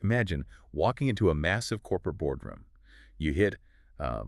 Imagine walking into a massive corporate boardroom. You hit a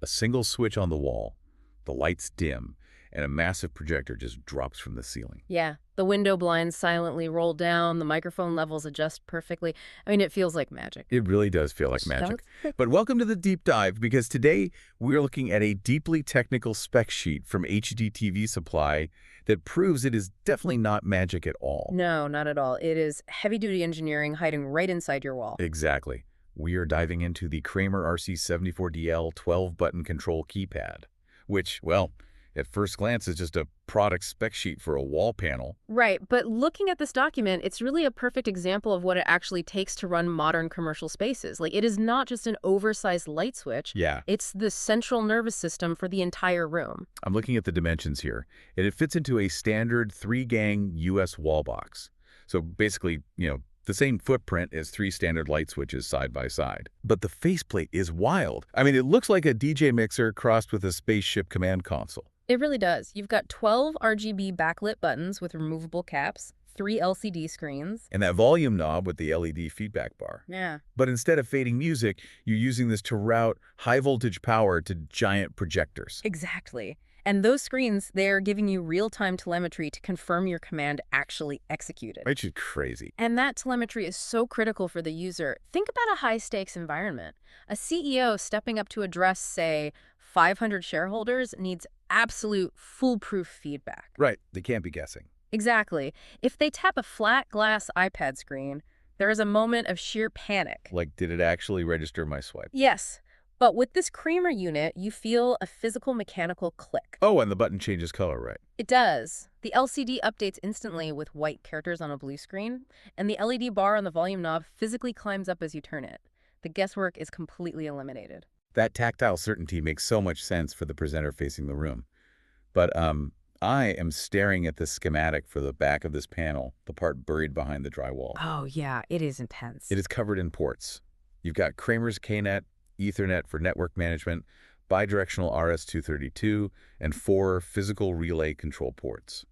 single switch on the wall, the lights dim, and a massive projector just drops from the ceiling. Yeah, the window blinds silently roll down, the microphone levels adjust perfectly. I mean, it feels like magic. It really does feel like magic. Sounds But welcome to the deep dive, because today we're looking at a deeply technical spec sheet from HDTVSupply that proves it is definitely not magic at all. No, not at all. It is heavy-duty engineering hiding right inside your wall. Exactly. We are diving into the Kramer RC-74DL 12-button control keypad, which, well, at first glance is just a product spec sheet for a wall panel. Right, but looking at this document, it's really a perfect example of what it actually takes to run modern commercial spaces. Like, it is not just an oversized light switch. Yeah. It's the central nervous system for the entire room. I'm looking at the dimensions here, and it fits into a standard 3-gang US wall box. So basically, the same footprint as 3 standard light switches side by side. But the faceplate is wild. I mean, it looks like a DJ mixer crossed with a spaceship command console. It really does. You've got 12 RGB backlit buttons with removable caps, 3 LCD screens. And that volume knob with the LED feedback bar. Yeah. But instead of fading music, you're using this to route high-voltage power to giant projectors. Exactly. And those screens, they're giving you real-time telemetry to confirm your command actually executed. Which is crazy. And that telemetry is so critical for the user. Think about a high-stakes environment. A CEO stepping up to address, say, 500 shareholders needs absolute foolproof feedback. Right. They can't be guessing. Exactly. If they tap a flat glass iPad screen, there is a moment of sheer panic. Like, did it actually register my swipe? Yes. But with this Kramer unit, you feel a physical mechanical click. Oh, and the button changes color, right? It does. The LCD updates instantly with white characters on a blue screen, and the LED bar on the volume knob physically climbs up as you turn it. The guesswork is completely eliminated. That tactile certainty makes so much sense for the presenter facing the room. But I am staring at the schematic for the back of this panel, the part buried behind the drywall. Oh, yeah, it is intense. It is covered in ports. You've got Kramer's KNET, Ethernet for network management, bidirectional RS-232, and 4 physical relay control ports.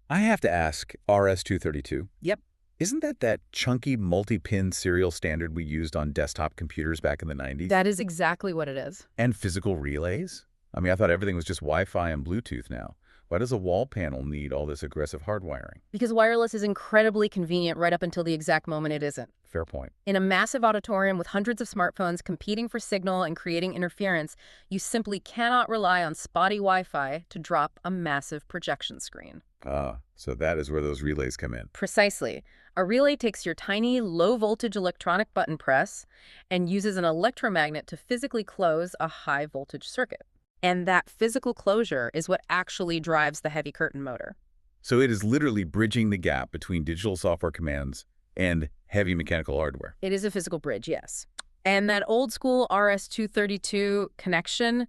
I have to ask, RS-232? Yep. Isn't that chunky multi-pin serial standard we used on desktop computers back in the 90s? That is exactly what it is. And physical relays? I mean, I thought everything was just Wi-Fi and Bluetooth now. Why does a wall panel need all this aggressive hardwiring? Because wireless is incredibly convenient right up until the exact moment it isn't. Fair point. In a massive auditorium with hundreds of smartphones competing for signal and creating interference, you simply cannot rely on spotty Wi-Fi to drop a massive projection screen. So that is where those relays come in. Precisely. A relay takes your tiny, low-voltage electronic button press and uses an electromagnet to physically close a high-voltage circuit. And that physical closure is what actually drives the heavy curtain motor. So it is literally bridging the gap between digital software commands and heavy mechanical hardware. It is a physical bridge, yes. And that old-school RS-232 connection,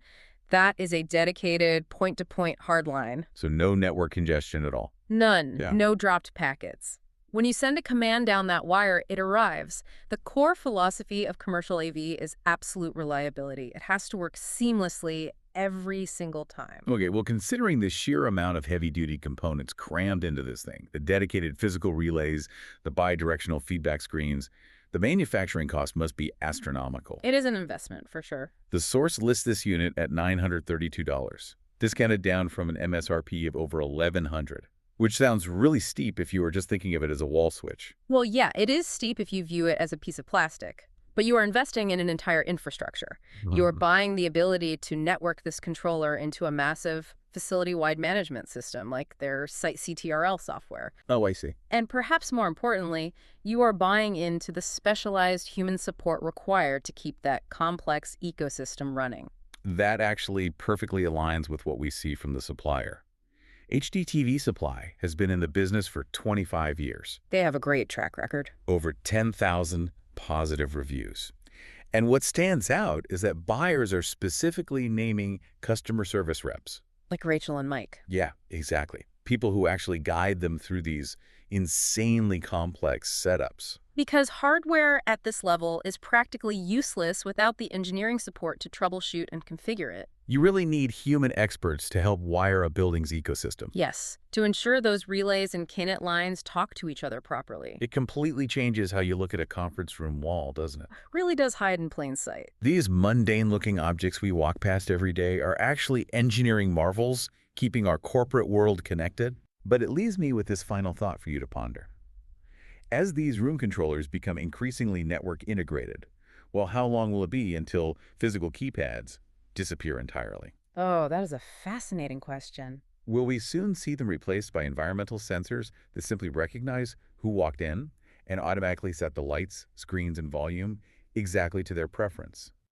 that is a dedicated point-to-point hardline. So no network congestion at all. None. Yeah. No dropped packets. When you send a command down that wire, it arrives. The core philosophy of commercial AV is absolute reliability. It has to work seamlessly every single time. Okay, well, considering the sheer amount of heavy-duty components crammed into this thing, the dedicated physical relays, the bidirectional feedback screens, the manufacturing cost must be astronomical. It is an investment, for sure. The source lists this unit at $932, discounted down from an MSRP of over $1,100. Which sounds really steep if you were just thinking of it as a wall switch. Well, yeah, it is steep if you view it as a piece of plastic. But you are investing in an entire infrastructure. You are buying the ability to network this controller into a massive facility-wide management system, like their Site CTRL software. Oh, I see. And perhaps more importantly, you are buying into the specialized human support required to keep that complex ecosystem running. That actually perfectly aligns with what we see from the supplier. HDTVSupply has been in the business for 25 years. They have a great track record. Over 10,000 positive reviews. And what stands out is that buyers are specifically naming customer service reps. Like Rachel and Mike. Yeah, exactly. People who actually guide them through these insanely complex setups. Because hardware at this level is practically useless without the engineering support to troubleshoot and configure it. You really need human experts to help wire a building's ecosystem. Yes, to ensure those relays and KNET lines talk to each other properly. It completely changes how you look at a conference room wall, doesn't it? Really does hide in plain sight. These mundane-looking objects we walk past every day are actually engineering marvels, keeping our corporate world connected. But it leaves me with this final thought for you to ponder. As these room controllers become increasingly network integrated, well, how long will it be until physical keypads disappear entirely? Oh, that is a fascinating question. Will we soon see them replaced by environmental sensors that simply recognize who walked in and automatically set the lights, screens, and volume exactly to their preference?